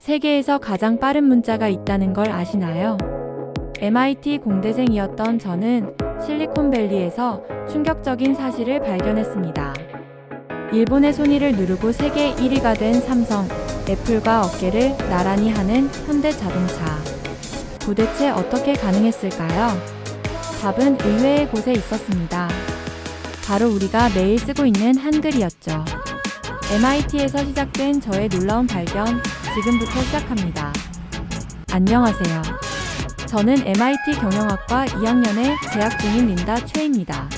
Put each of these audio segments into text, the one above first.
세계에서 가장 빠른 문자가 있다는 걸 아시나요? MIT 공대생이었던 저는 실리콘밸리에서 충격적인 사실을 발견했습니다. 일본의 손위를 누르고 세계 1위가 된 삼성, 애플과 어깨를 나란히 하는 현대자동차. 도대체 어떻게 가능했을까요? 답은 의외의 곳에 있었습니다. 바로 우리가 매일 쓰고 있는 한글이었죠. MIT에서 시작된 저의 놀라운 발견, 지금부터 시작합니다. 안녕하세요. 저는 MIT 경영학과 2학년에 재학 중인 린다 최입니다.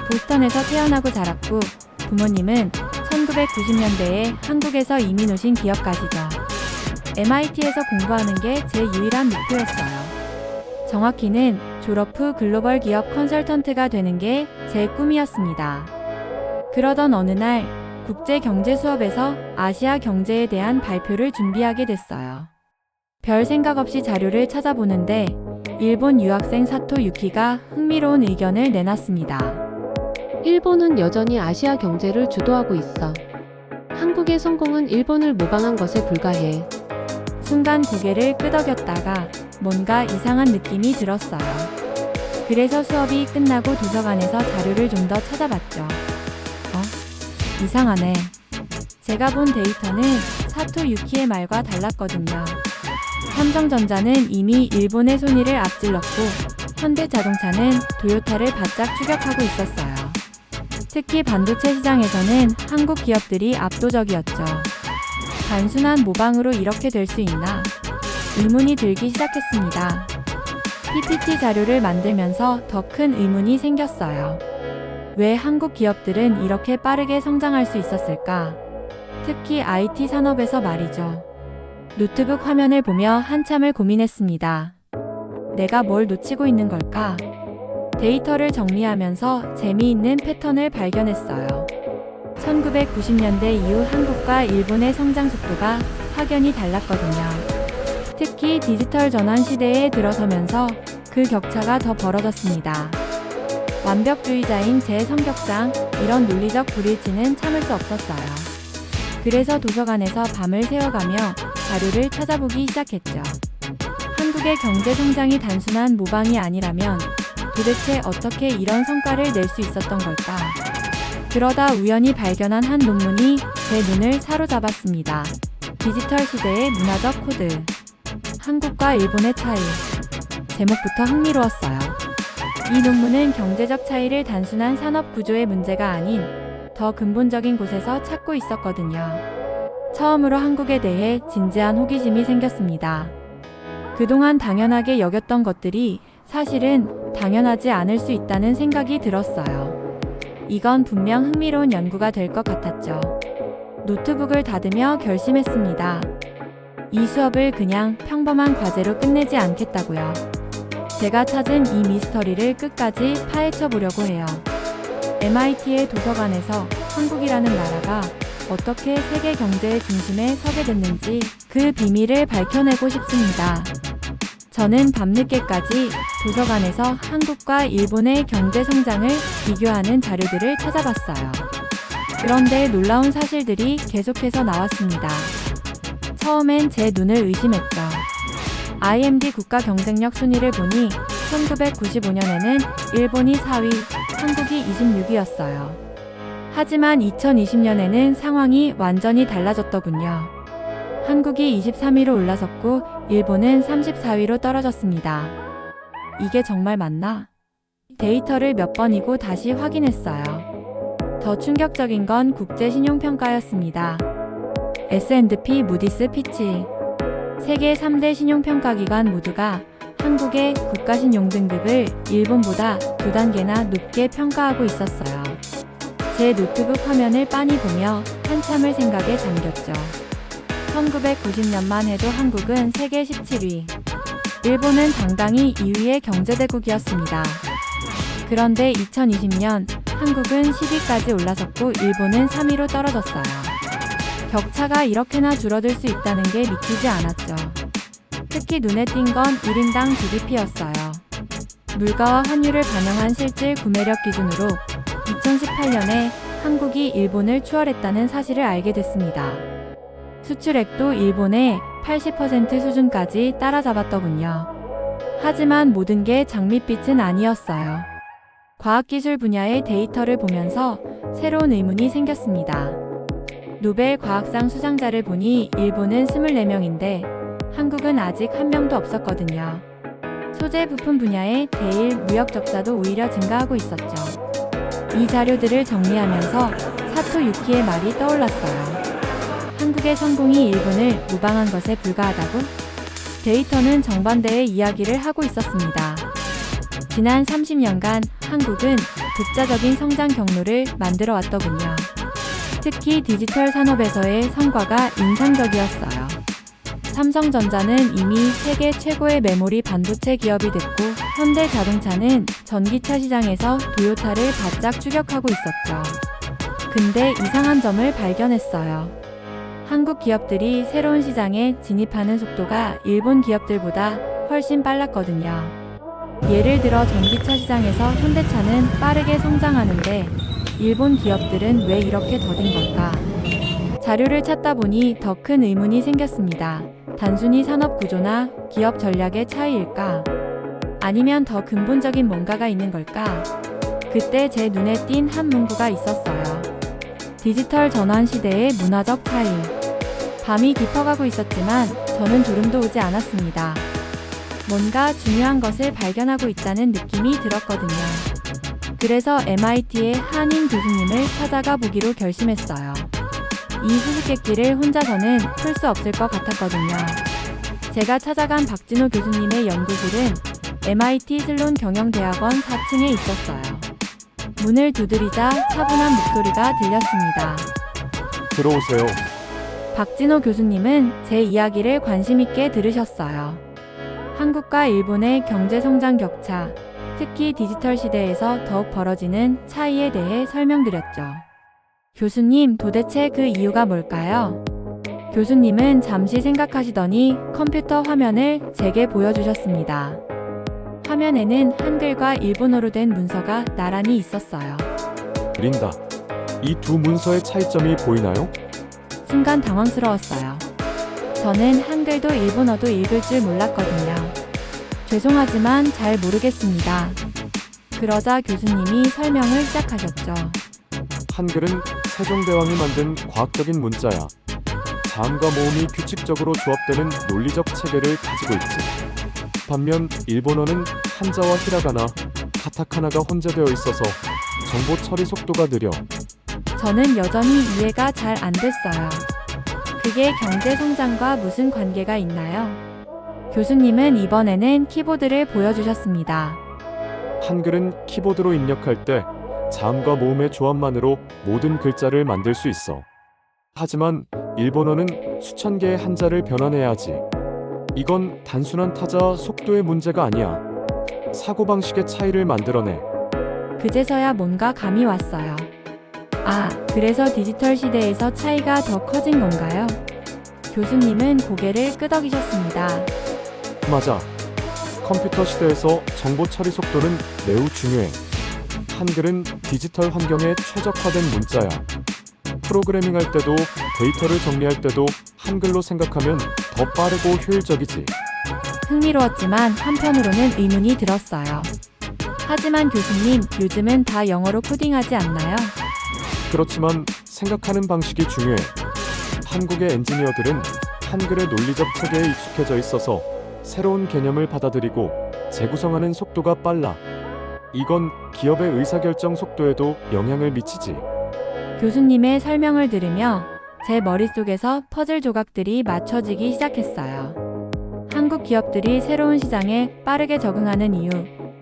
보스턴에서 태어나고 자랐고 부모님은 1990년대에 한국에서 이민 오신 기업가시죠. MIT에서 공부하는 게 제 유일한 목표였어요. 정확히는 졸업 후 글로벌 기업 컨설턴트가 되는 게 제 꿈이었습니다. 그러던 어느 날 국제 경제 수업에서 아시아 경제에 대한 발표를 준비하게 됐어요. 별 생각 없이 자료를 찾아보는데 일본 유학생 사토 유키가 흥미로운 의견을 내놨습니다. 일본은 여전히 아시아 경제를 주도하고 있어. 한국의 성공은 일본을 모방한 것에 불과해. 순간 고개를 끄덕였다가 뭔가 이상한 느낌이 들었어요. 그래서 수업이 끝나고 도서관에서 자료를 좀 더 찾아봤죠. 이상하네. 제가 본 데이터는 사토 유키의 말과 달랐거든요. 삼성전자는 이미 일본의 손위를 앞질렀고 현대자동차는 도요타를 바짝 추격하고 있었어요. 특히 반도체 시장에서는 한국 기업들이 압도적이었죠. 단순한 모방으로 이렇게 될 수 있나? 의문이 들기 시작했습니다. PPT 자료를 만들면서 더 큰 의문이 생겼어요. 왜 한국 기업들은 이렇게 빠르게 성장할 수 있었을까? 특히 IT 산업에서 말이죠. 노트북 화면을 보며 한참을 고민했습니다. 내가 뭘 놓치고 있는 걸까? 데이터를 정리하면서 재미있는 패턴을 발견했어요. 1990년대 이후 한국과 일본의 성장 속도가 확연히 달랐거든요. 특히 디지털 전환 시대에 들어서면서 그 격차가 더 벌어졌습니다. 완벽주의자인 제 성격상 이런 논리적 불일치는 참을 수 없었어요. 그래서 도서관에서 밤을 새워가며 자료를 찾아보기 시작했죠. 한국의 경제 성장이 단순한 모방이 아니라면 도대체 어떻게 이런 성과를 낼 수 있었던 걸까? 그러다 우연히 발견한 한 논문이 제 눈을 사로잡았습니다. 디지털 시대의 문화적 코드. 한국과 일본의 차이. 제목부터 흥미로웠어요. 이 논문은 경제적 차이를 단순한 산업 구조의 문제가 아닌 더 근본적인 곳에서 찾고 있었거든요. 처음으로 한국에 대해 진지한 호기심이 생겼습니다. 그동안 당연하게 여겼던 것들이 사실은 당연하지 않을 수 있다는 생각이 들었어요. 이건 분명 흥미로운 연구가 될 것 같았죠. 노트북을 닫으며 결심했습니다. 이 수업을 그냥 평범한 과제로 끝내지 않겠다고요. 제가 찾은 이 미스터리를 끝까지 파헤쳐 보려고 해요. MIT의 도서관에서 한국이라는 나라가 어떻게 세계 경제의 중심에 서게 됐는지 그 비밀을 밝혀내고 싶습니다. 저는 밤늦게까지 도서관에서 한국과 일본의 경제 성장을 비교하는 자료들을 찾아봤어요. 그런데 놀라운 사실들이 계속해서 나왔습니다. 처음엔 제 눈을 의심했죠. IMD 국가 경쟁력 순위를 보니 1995년에는 일본이 4위, 한국이 26위였어요. 하지만 2020년에는 상황이 완전히 달라졌더군요. 한국이 23위로 올라섰고 일본은 34위로 떨어졌습니다. 이게 정말 맞나? 데이터를 몇 번이고 다시 확인했어요. 더 충격적인 건 국제신용평가였습니다. S&P, 무디스, 피치. 세계 3대 신용평가기관 모두가 한국의 국가신용 등급을 일본보다 2단계나 높게 평가하고 있었어요. 제 노트북 화면을 빤히 보며 한참을 생각에 잠겼죠. 1990년만 해도 한국은 세계 17위, 일본은 당당히 2위의 경제대국이었습니다. 그런데 2020년 한국은 10위까지 올라섰고 일본은 3위로 떨어졌어요. 격차가 이렇게나 줄어들 수 있다는 게 믿기지 않았죠. 특히 눈에 띈 건 1인당 GDP였어요. 물가와 환율을 반영한 실질 구매력 기준으로 2018년에 한국이 일본을 추월했다는 사실을 알게 됐습니다. 수출액도 일본에 80% 수준까지 따라잡았더군요. 하지만 모든 게 장밋빛은 아니었어요. 과학기술 분야의 데이터를 보면서 새로운 의문이 생겼습니다. 노벨 과학상 수상자를 보니 일본은 24명인데 한국은 아직 한 명도 없었거든요. 소재 부품 분야의 대일 무역 적자도 오히려 증가하고 있었죠. 이 자료들을 정리하면서 사토 유키의 말이 떠올랐어요. 한국의 성공이 일본을 모방한 것에 불과하다고? 데이터는 정반대의 이야기를 하고 있었습니다. 지난 30년간 한국은 독자적인 성장 경로를 만들어 왔더군요. 특히 디지털 산업에서의 성과가 인상적이었어요. 삼성전자는 이미 세계 최고의 메모리 반도체 기업이 됐고, 현대자동차는 전기차 시장에서 도요타를 바짝 추격하고 있었죠. 근데 이상한 점을 발견했어요. 한국 기업들이 새로운 시장에 진입하는 속도가 일본 기업들보다 훨씬 빨랐거든요. 예를 들어 전기차 시장에서 현대차는 빠르게 성장하는데 일본 기업들은 왜 이렇게 더딘 걸까? 자료를 찾다 보니 더 큰 의문이 생겼습니다. 단순히 산업 구조나 기업 전략의 차이일까? 아니면 더 근본적인 뭔가가 있는 걸까? 그때 제 눈에 띈 한 문구가 있었어요. 디지털 전환 시대의 문화적 차이. 밤이 깊어가고 있었지만 저는 졸음도 오지 않았습니다. 뭔가 중요한 것을 발견하고 있다는 느낌이 들었거든요. 그래서 MIT의 한인 교수님을 찾아가 보기로 결심했어요. 이 수수께끼를 혼자서는 풀 수 없을 것 같았거든요. 제가 찾아간 박진호 교수님의 연구실은 MIT 슬론 경영대학원 4층에 있었어요. 문을 두드리자 차분한 목소리가 들렸습니다. 들어오세요. 박진호 교수님은 제 이야기를 관심있게 들으셨어요. 한국과 일본의 경제 성장 격차, 특히 디지털 시대에서 더욱 벌어지는 차이에 대해 설명드렸죠. 교수님, 도대체 그 이유가 뭘까요? 교수님은 잠시 생각하시더니 컴퓨터 화면을 제게 보여주셨습니다. 화면에는 한글과 일본어로 된 문서가 나란히 있었어요. 린다. 이 두 문서의 차이점이 보이나요? 순간 당황스러웠어요. 저는 한글도 일본어도 읽을 줄 몰랐거든요. 죄송하지만 잘 모르겠습니다. 그러자 교수님이 설명을 시작하셨죠. 한글은 세종대왕이 만든 과학적인 문자야. 자음과 모음이 규칙적으로 조합되는 논리적 체계를 가지고 있지. 반면 일본어는 한자와 히라가나, 카타카나가 혼재되어 있어서 정보 처리 속도가 느려. 저는 여전히 이해가 잘 안 됐어요. 그게 경제 성장과 무슨 관계가 있나요? 교수님은 이번에는 키보드를 보여주셨습니다. 한글은 키보드로 입력할 때 자음과 모음의 조합만으로 모든 글자를 만들 수 있어. 하지만 일본어는 수천 개의 한자를 변환해야 하지. 이건 단순한 타자 속도의 문제가 아니야. 사고방식의 차이를 만들어내. 그제서야 뭔가 감이 왔어요. 아, 그래서 디지털 시대에서 차이가 더 커진 건가요? 교수님은 고개를 끄덕이셨습니다. 맞아. 컴퓨터 시대에서 정보 처리 속도는 매우 중요해. 한글은 디지털 환경에 최적화된 문자야. 프로그래밍 할 때도 데이터를 정리할 때도 한글로 생각하면 더 빠르고 효율적이지. 흥미로웠지만 한편으로는 의문이 들었어요. 하지만 교수님, 요즘은 다 영어로 코딩하지 않나요? 그렇지만 생각하는 방식이 중요해. 한국의 엔지니어들은 한글의 논리적 체계에 익숙해져 있어서 새로운 개념을 받아들이고 재구성하는 속도가 빨라. 이건 기업의 의사결정 속도에도 영향을 미치지. 교수님의 설명을 들으며 제 머릿속에서 퍼즐 조각들이 맞춰지기 시작했어요. 한국 기업들이 새로운 시장에 빠르게 적응하는 이유,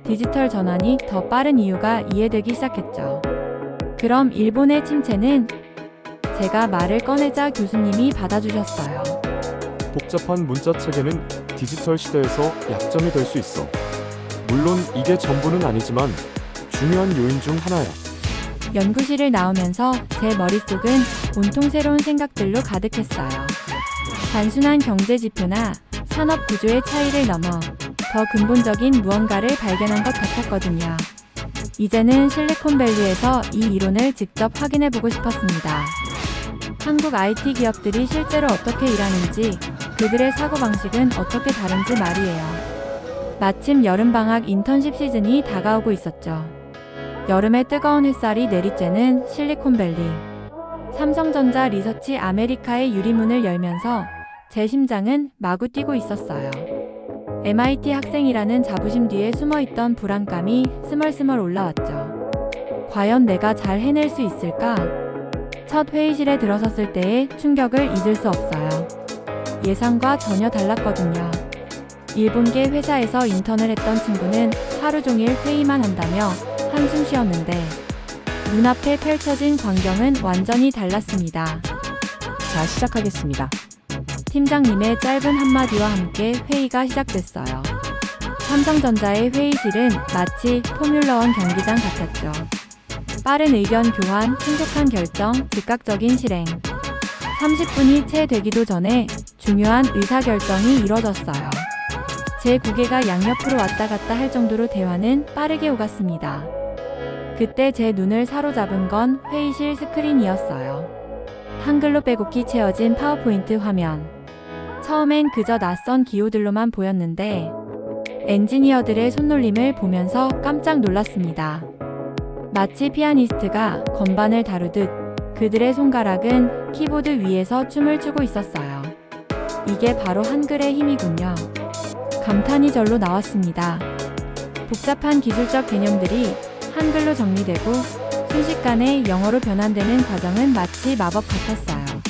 디지털 전환이 더 빠른 이유가 이해되기 시작했죠. 그럼 일본의 침체는? 제가 말을 꺼내자 교수님이 받아주셨어요. 복잡한 문자 체계는 디지털 시대에서 약점이 될 수 있어. 물론 이게 전부는 아니지만 중요한 요인 중 하나야. 연구실을 나오면서 제 머릿속은 온통 새로운 생각들로 가득했어요. 단순한 경제 지표나 산업 구조의 차이를 넘어 더 근본적인 무언가를 발견한 것 같았거든요. 이제는 실리콘밸리에서 이 이론을 직접 확인해보고 싶었습니다. 한국 IT 기업들이 실제로 어떻게 일하는지, 그들의 사고방식은 어떻게 다른지 말이에요. 마침 여름방학 인턴십 시즌이 다가오고 있었죠. 여름의 뜨거운 햇살이 내리쬐는 실리콘밸리. 삼성전자 리서치 아메리카의 유리문을 열면서 제 심장은 마구 뛰고 있었어요. MIT 학생이라는 자부심 뒤에 숨어있던 불안감이 스멀스멀 올라왔죠. 과연 내가 잘 해낼 수 있을까? 첫 회의실에 들어섰을 때의 충격을 잊을 수 없어요. 예상과 전혀 달랐거든요. 일본계 회사에서 인턴을 했던 친구는 하루 종일 회의만 한다며 한숨 쉬었는데 눈앞에 펼쳐진 광경은 완전히 달랐습니다. 자, 시작하겠습니다. 팀장님의 짧은 한마디와 함께 회의가 시작됐어요. 삼성전자의 회의실은 마치 포뮬러1 경기장 같았죠. 빠른 의견 교환, 신속한 결정, 즉각적인 실행. 30분이 채 되기도 전에 중요한 의사결정이 이뤄졌어요. 제 고개가 양옆으로 왔다 갔다 할 정도로 대화는 빠르게 오갔습니다. 그때 제 눈을 사로잡은 건 회의실 스크린이었어요. 한글로 빼곡히 채워진 파워포인트 화면. 처음엔 그저 낯선 기호들로만 보였는데 엔지니어들의 손놀림을 보면서 깜짝 놀랐습니다. 마치 피아니스트가 건반을 다루듯 그들의 손가락은 키보드 위에서 춤을 추고 있었어요. 이게 바로 한글의 힘이군요. 감탄이 절로 나왔습니다. 복잡한 기술적 개념들이 한글로 정리되고 순식간에 영어로 변환되는 과정은 마치 마법 같았어요.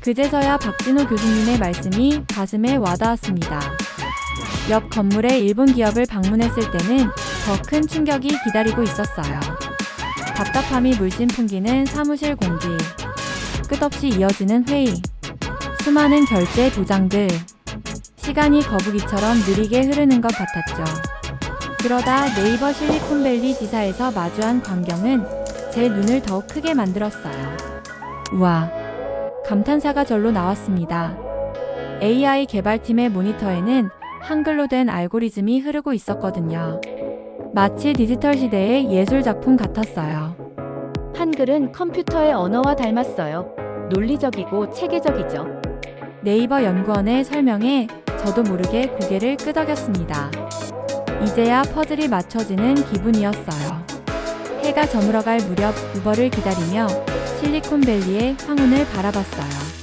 그제서야 박진호 교수님의 말씀이 가슴에 와닿았습니다. 옆 건물의 일본 기업을 방문했을 때는 더 큰 충격이 기다리고 있었어요. 답답함이 물씬 풍기는 사무실 공기, 끝없이 이어지는 회의, 수많은 결제 도장들, 시간이 거북이처럼 느리게 흐르는 것 같았죠. 그러다 네이버 실리콘밸리 지사에서 마주한 광경은 제 눈을 더욱 크게 만들었어요. 우와! 감탄사가 절로 나왔습니다. AI 개발팀의 모니터에는 한글로 된 알고리즘이 흐르고 있었거든요. 마치 디지털 시대의 예술작품 같았어요. 한글은 컴퓨터의 언어와 닮았어요. 논리적이고 체계적이죠. 네이버 연구원의 설명에 저도 모르게 고개를 끄덕였습니다. 이제야 퍼즐이 맞춰지는 기분이었어요. 해가 저물어갈 무렵 우버를 기다리며 실리콘밸리의 황혼을 바라봤어요.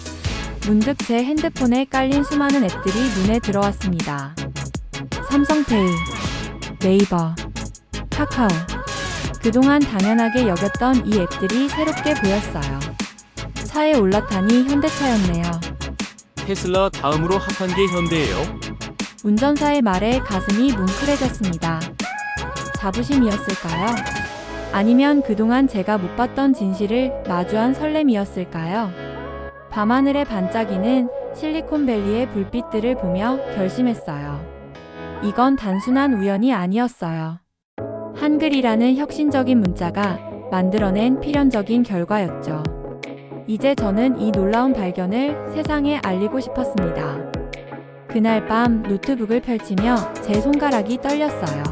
문득 제 핸드폰에 깔린 수많은 앱들이 눈에 들어왔습니다. 삼성페이, 네이버, 카카오. 그동안 당연하게 여겼던 이 앱들이 새롭게 보였어요. 차에 올라타니 현대차였네요. 테슬라 다음으로 핫한 게 현대예요. 운전사의 말에 가슴이 뭉클해졌습니다. 자부심이었을까요? 아니면 그동안 제가 못 봤던 진실을 마주한 설렘이었을까요? 밤하늘에 반짝이는 실리콘밸리의 불빛들을 보며 결심했어요. 이건 단순한 우연이 아니었어요. 한글이라는 혁신적인 문자가 만들어낸 필연적인 결과였죠. 이제 저는 이 놀라운 발견을 세상에 알리고 싶었습니다. 그날 밤 노트북을 펼치며 제 손가락이 떨렸어요.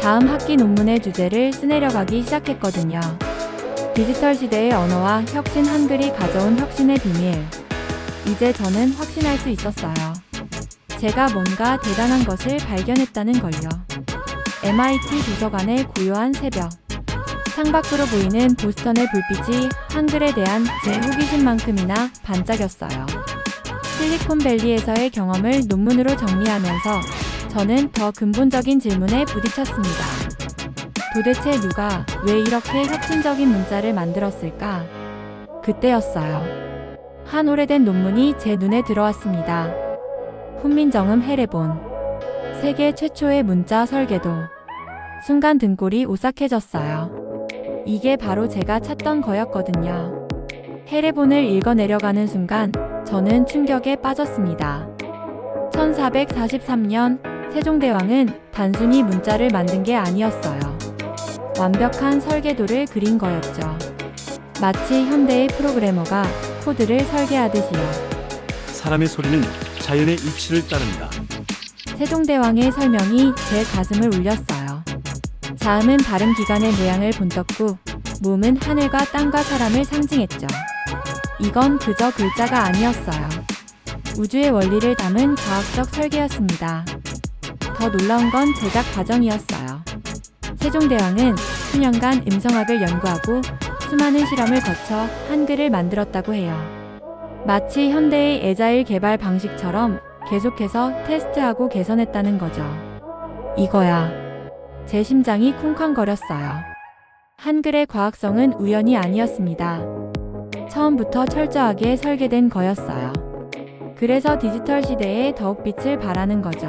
다음 학기 논문의 주제를 쓰내려가기 시작했거든요. 디지털 시대의 언어와 혁신 한글이 가져온 혁신의 비밀. 이제 저는 확신할 수 있었어요. 제가 뭔가 대단한 것을 발견했다는 걸요. MIT 도서관의 고요한 새벽. 창밖으로 보이는 보스턴의 불빛이 한글에 대한 제 호기심만큼이나 반짝였어요. 실리콘밸리에서의 경험을 논문으로 정리하면서 저는 더 근본적인 질문에 부딪혔습니다. 도대체 누가 왜 이렇게 혁신적인 문자를 만들었을까? 그때였어요. 한 오래된 논문이 제 눈에 들어왔습니다. 훈민정음 헤레본. 세계 최초의 문자 설계도. 순간 등골이 오싹해졌어요. 이게 바로 제가 찾던 거였거든요. 헤레본을 읽어내려가는 순간 저는 충격에 빠졌습니다. 1443년 세종대왕은 단순히 문자를 만든 게 아니었어요. 완벽한 설계도를 그린 거였죠. 마치 현대의 프로그래머가 코드를 설계하듯이요. 사람의 소리는 자연의 입시를 따른다. 세종대왕의 설명이 제 가슴을 울렸어요. 자음은 다른 기관의 모양을 본떴고 모음은 하늘과 땅과 사람을 상징했죠. 이건 그저 글자가 아니었어요. 우주의 원리를 담은 과학적 설계였습니다. 더 놀라운 건 제작 과정이었어요. 세종대왕은 수년간 음성학을 연구하고 수많은 실험을 거쳐 한글을 만들었다고 해요. 마치 현대의 애자일 개발 방식처럼 계속해서 테스트하고 개선했다는 거죠. 이거야. 제 심장이 쿵쾅거렸어요. 한글의 과학성은 우연이 아니었습니다. 처음부터 철저하게 설계된 거였어요. 그래서 디지털 시대에 더욱 빛을 발하는 거죠.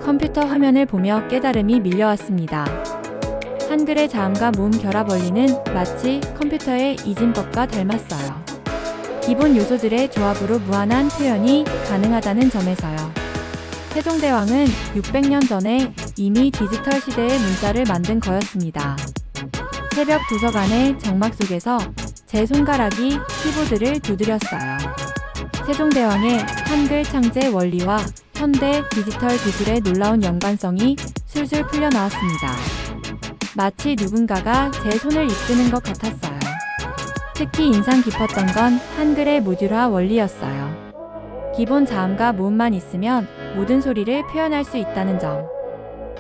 컴퓨터 화면을 보며 깨달음이 밀려왔습니다. 한글의 자음과 모음 결합 원리는 마치 컴퓨터의 이진법과 닮았어요. 기본 요소들의 조합으로 무한한 표현이 가능하다는 점에서요. 세종대왕은 600년 전에 이미 디지털 시대의 문자를 만든 거였습니다. 새벽 도서관의 정막 속에서 제 손가락이 키보드를 두드렸어요. 세종대왕의 한글 창제 원리와 현대 디지털 기술의 놀라운 연관성이 술술 풀려나왔습니다. 마치 누군가가 제 손을 이끄는 것 같았어요. 특히 인상 깊었던 건 한글의 모듈화 원리였어요. 기본 자음과 모음만 있으면 모든 소리를 표현할 수 있다는 점.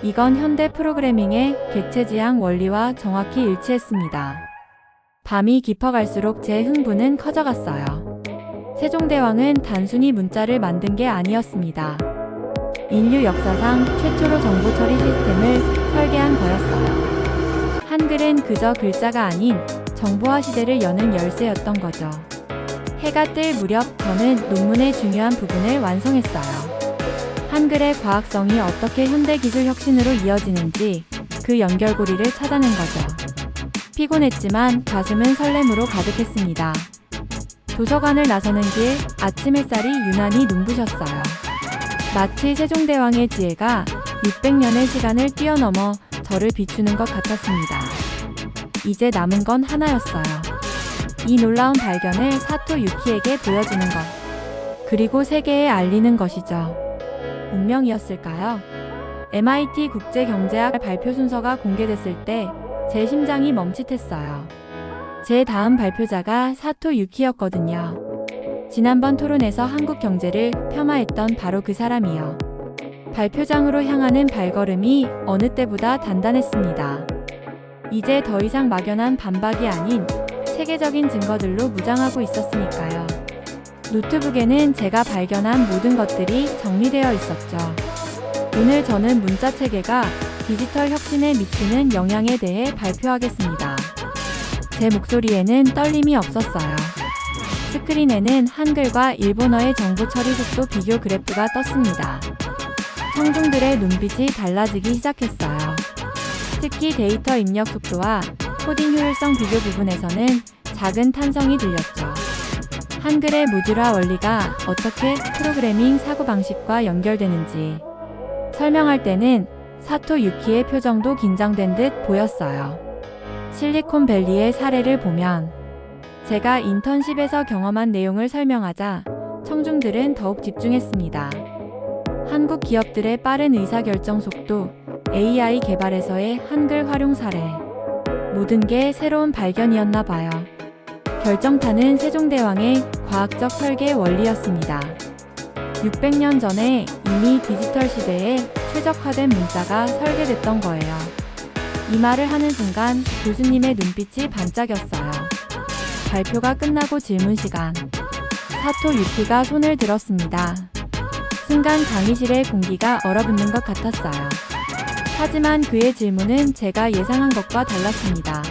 이건 현대 프로그래밍의 객체지향 원리와 정확히 일치했습니다. 밤이 깊어갈수록 제 흥분은 커져갔어요. 세종대왕은 단순히 문자를 만든 게 아니었습니다. 인류 역사상 최초로 정보 처리 시스템을 설계한 거였어요. 한글은 그저 글자가 아닌 정보화 시대를 여는 열쇠였던 거죠. 해가 뜰 무렵 저는 논문의 중요한 부분을 완성했어요. 한글의 과학성이 어떻게 현대기술 혁신으로 이어지는지 그 연결고리를 찾아낸 거죠. 피곤했지만 가슴은 설렘으로 가득했습니다. 도서관을 나서는 길 아침 햇살이 유난히 눈부셨어요. 마치 세종대왕의 지혜가 600년의 시간을 뛰어넘어 저를 비추는 것 같았습니다. 이제 남은 건 하나였어요. 이 놀라운 발견을 사토 유키에게 보여주는 것. 그리고 세계에 알리는 것이죠. 운명이었을까요? MIT 국제경제학 발표 순서가 공개됐을 때 제 심장이 멈칫했어요. 제 다음 발표자가 사토 유키였거든요. 지난번 토론에서 한국 경제를 폄하했던 바로 그 사람이요. 발표장으로 향하는 발걸음이 어느 때보다 단단했습니다. 이제 더 이상 막연한 반박이 아닌 체계적인 증거들로 무장하고 있었으니까요. 노트북에는 제가 발견한 모든 것들이 정리되어 있었죠. 오늘 저는 문자 체계가 디지털 혁신에 미치는 영향에 대해 발표하겠습니다. 제 목소리에는 떨림이 없었어요. 스크린에는 한글과 일본어의 정보 처리 속도 비교 그래프가 떴습니다. 청중들의 눈빛이 달라지기 시작했어요. 특히 데이터 입력 속도와 코딩 효율성 비교 부분에서는 작은 탄성이 들렸죠. 한글의 모듈화 원리가 어떻게 프로그래밍 사고방식과 연결되는지 설명할 때는 사토 유키의 표정도 긴장된 듯 보였어요. 실리콘밸리의 사례를 보면 제가 인턴십에서 경험한 내용을 설명하자 청중들은 더욱 집중했습니다. 한국 기업들의 빠른 의사결정 속도, AI 개발에서의 한글 활용 사례. 모든 게 새로운 발견이었나 봐요. 결정타는 세종대왕의 과학적 설계 원리였습니다. 600년 전에 이미 디지털 시대에 최적화된 문자가 설계됐던 거예요. 이 말을 하는 순간 교수님의 눈빛이 반짝였어요. 발표가 끝나고 질문 시간. 사토 유키가 손을 들었습니다. 순간 강의실의 공기가 얼어붙는 것 같았어요. 하지만 그의 질문은 제가 예상한 것과 달랐습니다.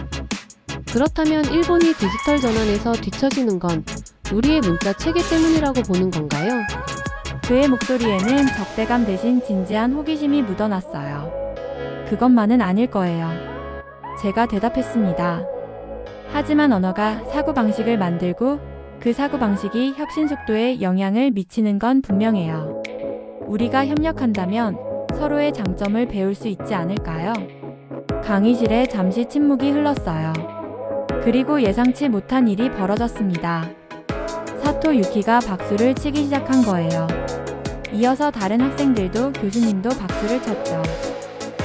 그렇다면 일본이 디지털 전환에서 뒤처지는 건 우리의 문자 체계 때문이라고 보는 건가요? 그의 목소리에는 적대감 대신 진지한 호기심이 묻어났어요. 그것만은 아닐 거예요. 제가 대답했습니다. 하지만 언어가 사고방식을 만들고 그 사고방식이 혁신 속도에 영향을 미치는 건 분명해요. 우리가 협력한다면 서로의 장점을 배울 수 있지 않을까요? 강의실에 잠시 침묵이 흘렀어요. 그리고 예상치 못한 일이 벌어졌습니다. 사토 유키가 박수를 치기 시작한 거예요. 이어서 다른 학생들도 교수님도 박수를 쳤죠.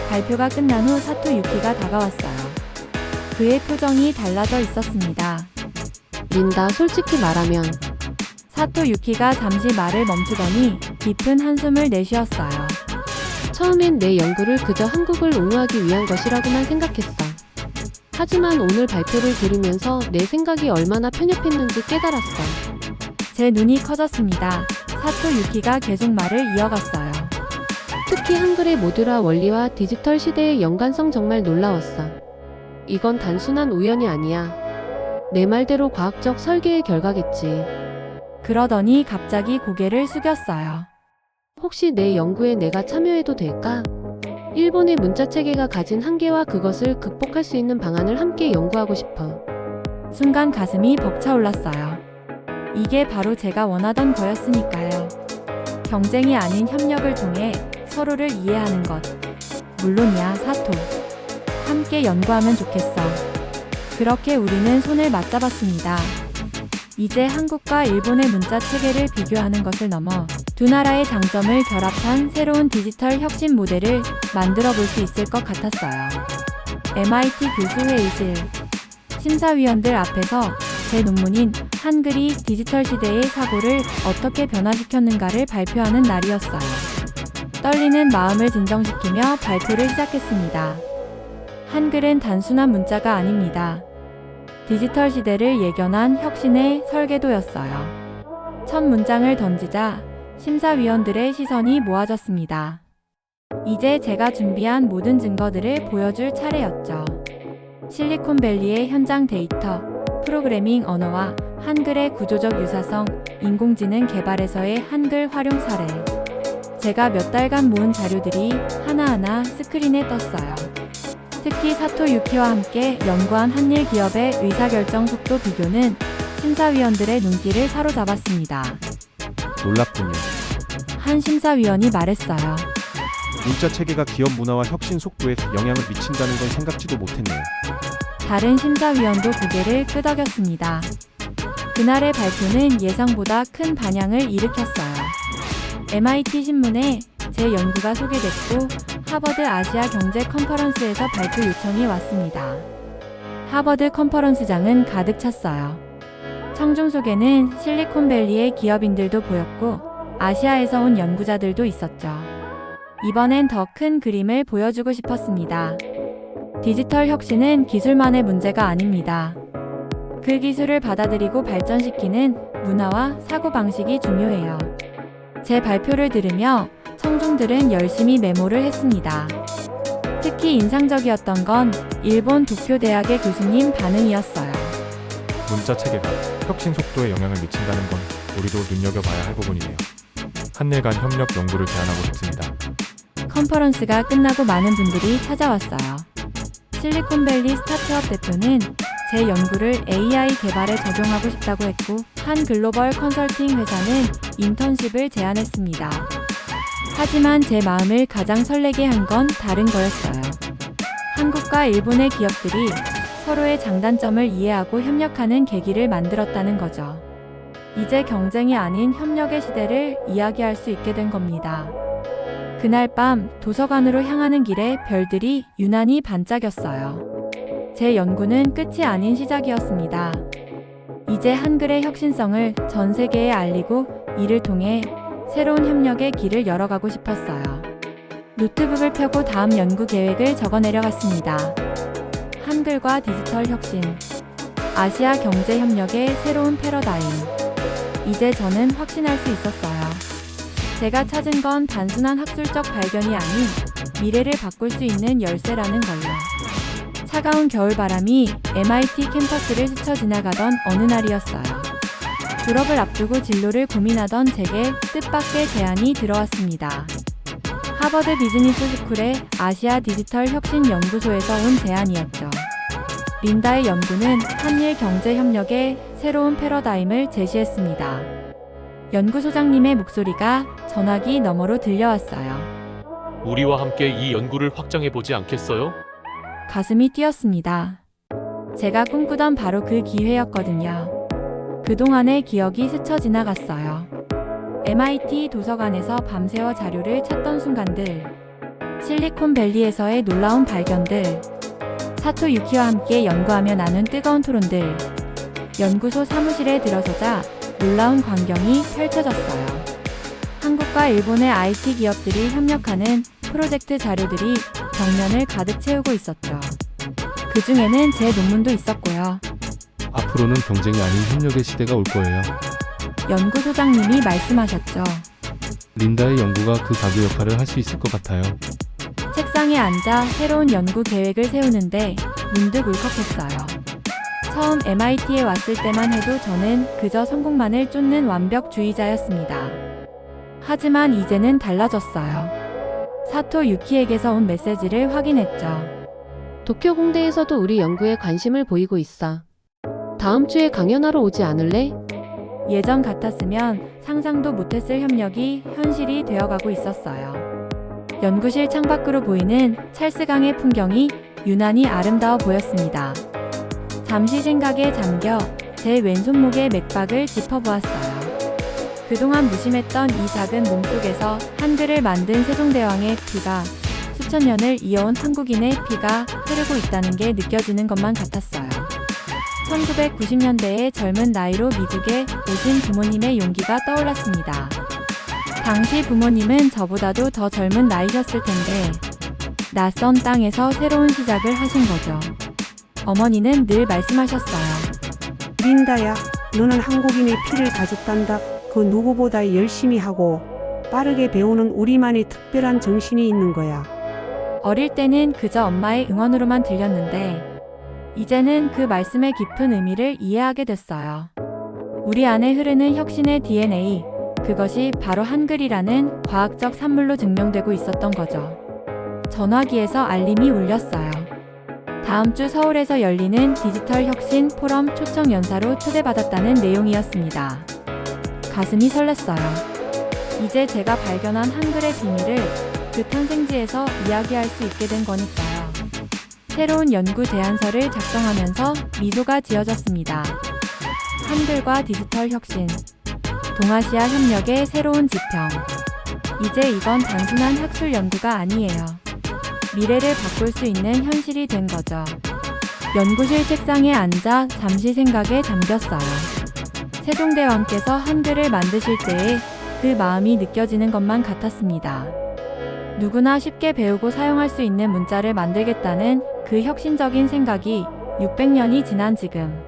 발표가 끝난 후 사토 유키가 다가왔어요. 그의 표정이 달라져 있었습니다. 린다, 솔직히 말하면 사토 유키가 잠시 말을 멈추더니 깊은 한숨을 내쉬었어요. 처음엔 내 연구를 그저 한국을 옹호하기 위한 것이라고만 생각했어. 하지만 오늘 발표를 들으면서 내 생각이 얼마나 편협했는지 깨달았어. 제 눈이 커졌습니다. 사토 유키가 계속 말을 이어갔어요. 특히 한글의 모듈화 원리와 디지털 시대의 연관성 정말 놀라웠어. 이건 단순한 우연이 아니야. 내 말대로 과학적 설계의 결과겠지. 그러더니 갑자기 고개를 숙였어요. 혹시 내 연구에 내가 참여해도 될까? 일본의 문자 체계가 가진 한계와 그것을 극복할 수 있는 방안을 함께 연구하고 싶어. 순간 가슴이 벅차올랐어요. 이게 바로 제가 원하던 거였으니까요. 경쟁이 아닌 협력을 통해 서로를 이해하는 것. 물론이야, 사토. 함께 연구하면 좋겠어. 그렇게 우리는 손을 맞잡았습니다. 이제 한국과 일본의 문자 체계를 비교하는 것을 넘어 두 나라의 장점을 결합한 새로운 디지털 혁신 모델을 만들어 볼 수 있을 것 같았어요. MIT 교수 회의실. 심사위원들 앞에서 제 논문인 한글이 디지털 시대의 사고를 어떻게 변화시켰는가를 발표하는 날이었어요. 떨리는 마음을 진정시키며 발표를 시작했습니다. 한글은 단순한 문자가 아닙니다. 디지털 시대를 예견한 혁신의 설계도였어요. 첫 문장을 던지자 심사위원들의 시선이 모아졌습니다. 이제 제가 준비한 모든 증거들을 보여줄 차례였죠. 실리콘밸리의 현장 데이터, 프로그래밍 언어와 한글의 구조적 유사성, 인공지능 개발에서의 한글 활용 사례. 제가 몇 달간 모은 자료들이 하나하나 스크린에 떴어요. 특히 사토 유키와 함께 연구한 한일 기업의 의사결정 속도 비교는 심사위원들의 눈길을 사로잡았습니다. 놀랍군요. 한 심사위원이 말했어요. 문자 체계가 기업 문화와 혁신 속도에 영향을 미친다는 건 생각지도 못했네요. 다른 심사위원도 고개를 끄덕였습니다. 그날의 발표는 예상보다 큰 반향을 일으켰어요. MIT 신문에 제 연구가 소개됐고 하버드 아시아 경제 컨퍼런스에서 발표 요청이 왔습니다. 하버드 컨퍼런스장은 가득 찼어요. 청중 속에는 실리콘밸리의 기업인들도 보였고 아시아에서 온 연구자들도 있었죠. 이번엔 더 큰 그림을 보여주고 싶었습니다. 디지털 혁신은 기술만의 문제가 아닙니다. 그 기술을 받아들이고 발전시키는 문화와 사고방식이 중요해요. 제 발표를 들으며 청중들은 열심히 메모를 했습니다. 특히 인상적이었던 건 일본 도쿄대학의 교수님 반응이었어요. 문자 체계가 혁신 속도에 영향을 미친다는 건 우리도 눈여겨봐야 할 부분이네요. 한일 간 협력 연구를 제안하고 싶습니다. 컨퍼런스가 끝나고 많은 분들이 찾아왔어요. 실리콘밸리 스타트업 대표는 제 연구를 AI 개발에 적용하고 싶다고 했고, 한 글로벌 컨설팅 회사는 인턴십을 제안했습니다. 하지만 제 마음을 가장 설레게 한 건 다른 거였어요. 한국과 일본의 기업들이 서로의 장단점을 이해하고 협력하는 계기를 만들었다는 거죠. 이제 경쟁이 아닌 협력의 시대를 이야기할 수 있게 된 겁니다. 그날 밤 도서관으로 향하는 길에 별들이 유난히 반짝였어요. 제 연구는 끝이 아닌 시작이었습니다. 이제 한글의 혁신성을 전 세계에 알리고 이를 통해 새로운 협력의 길을 열어가고 싶었어요. 노트북을 펴고 다음 연구 계획을 적어 내려갔습니다. 한글과 디지털 혁신, 아시아 경제 협력의 새로운 패러다임. 이제 저는 확신할 수 있었어요. 제가 찾은 건 단순한 학술적 발견이 아닌 미래를 바꿀 수 있는 열쇠라는 걸요. 차가운 겨울바람이 MIT 캠퍼스를 스쳐 지나가던 어느 날이었어요. 졸업을 앞두고 진로를 고민하던 제게 뜻밖의 제안이 들어왔습니다. 하버드 비즈니스 스쿨의 아시아 디지털 혁신 연구소에서 온 제안이었죠. 린다의 연구는 한일 경제 협력의 새로운 패러다임을 제시했습니다. 연구소장님의 목소리가 전화기 너머로 들려왔어요. 우리와 함께 이 연구를 확장해보지 않겠어요? 가슴이 뛰었습니다. 제가 꿈꾸던 바로 그 기회였거든요. 그동안의 기억이 스쳐 지나갔어요. MIT 도서관에서 밤새워 자료를 찾던 순간들, 실리콘밸리에서의 놀라운 발견들, 사토 유키와 함께 연구하며 나눈 뜨거운 토론들, 연구소 사무실에 들어서자 놀라운 광경이 펼쳐졌어요. 한국과 일본의 IT 기업들이 협력하는 프로젝트 자료들이 벽면을 가득 채우고 있었죠. 그 중에는 제 논문도 있었고요. 앞으로는 경쟁이 아닌 협력의 시대가 올 거예요. 연구소장님이 말씀하셨죠. 린다의 연구가 그 가교 역할을 할 수 있을 것 같아요. 책상에 앉아 새로운 연구 계획을 세우는데 문득 울컥했어요. 처음 MIT에 왔을 때만 해도 저는 그저 성공만을 쫓는 완벽주의자였습니다. 하지만 이제는 달라졌어요. 사토 유키에게서 온 메시지를 확인했죠. 도쿄 공대에서도 우리 연구에 관심을 보이고 있어. 다음 주에 강연하러 오지 않을래? 예전 같았으면 상상도 못했을 협력이 현실이 되어가고 있었어요. 연구실 창밖으로 보이는 찰스강의 풍경이 유난히 아름다워 보였습니다. 잠시 생각에 잠겨 제 왼손목의 맥박을 짚어보았어요. 그동안 무심했던 이 작은 몸속에서 한글을 만든 세종대왕의 피가 수천 년을 이어온 한국인의 피가 흐르고 있다는 게 느껴지는 것만 같았어요. 1990년대의 젊은 나이로 미국에 오신 부모님의 용기가 떠올랐습니다. 당시 부모님은 저보다도 더 젊은 나이셨을 텐데 낯선 땅에서 새로운 시작을 하신 거죠. 어머니는 늘 말씀하셨어요. 린다야, 너는 한국인의 피를 가졌단다. 그 누구보다 열심히 하고 빠르게 배우는 우리만의 특별한 정신이 있는 거야. 어릴 때는 그저 엄마의 응원으로만 들렸는데 이제는 그 말씀의 깊은 의미를 이해하게 됐어요. 우리 안에 흐르는 혁신의 DNA, 그것이 바로 한글이라는 과학적 산물로 증명되고 있었던 거죠. 전화기에서 알림이 울렸어요. 다음 주 서울에서 열리는 디지털 혁신 포럼 초청 연사로 초대받았다는 내용이었습니다. 가슴이 설렜어요. 이제 제가 발견한 한글의 비밀을 그 탄생지에서 이야기할 수 있게 된 거니까요. 새로운 연구 제안서를 작성하면서 미소가 지어졌습니다. 한글과 디지털 혁신, 동아시아 협력의 새로운 지평. 이제 이건 단순한 학술 연구가 아니에요. 미래를 바꿀 수 있는 현실이 된 거죠. 연구실 책상에 앉아 잠시 생각에 잠겼어요. 세종대왕께서 한글을 만드실 때의 그 마음이 느껴지는 것만 같았습니다. 누구나 쉽게 배우고 사용할 수 있는 문자를 만들겠다는 그 혁신적인 생각이 600년이 지난 지금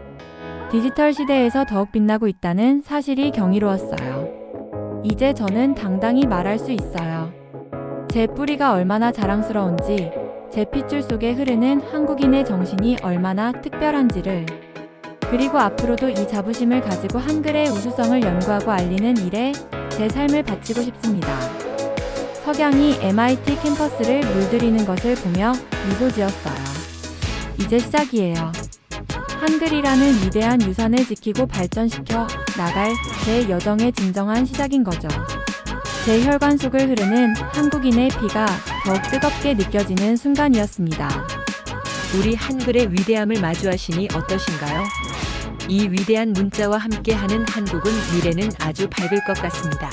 디지털 시대에서 더욱 빛나고 있다는 사실이 경이로웠어요. 이제 저는 당당히 말할 수 있어요. 제 뿌리가 얼마나 자랑스러운지, 제 핏줄 속에 흐르는 한국인의 정신이 얼마나 특별한지를, 그리고 앞으로도 이 자부심을 가지고 한글의 우수성을 연구하고 알리는 일에 제 삶을 바치고 싶습니다. 석양이 MIT 캠퍼스를 물들이는 것을 보며 미소 지었어요. 이제 시작이에요. 한글이라는 위대한 유산을 지키고 발전시켜 나갈 제 여정의 진정한 시작인 거죠. 제 혈관 속을 흐르는 한국인의 피가 더욱 뜨겁게 느껴지는 순간이었습니다. 우리 한글의 위대함을 마주하시니 어떠신가요? 이 위대한 문자와 함께하는 한국은 미래는 아주 밝을 것 같습니다.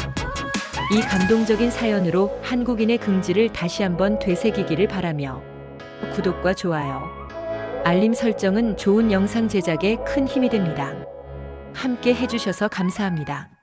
이 감동적인 사연으로 한국인의 긍지를 다시 한번 되새기기를 바라며 구독과 좋아요, 알림 설정은 좋은 영상 제작에 큰 힘이 됩니다. 함께 해주셔서 감사합니다.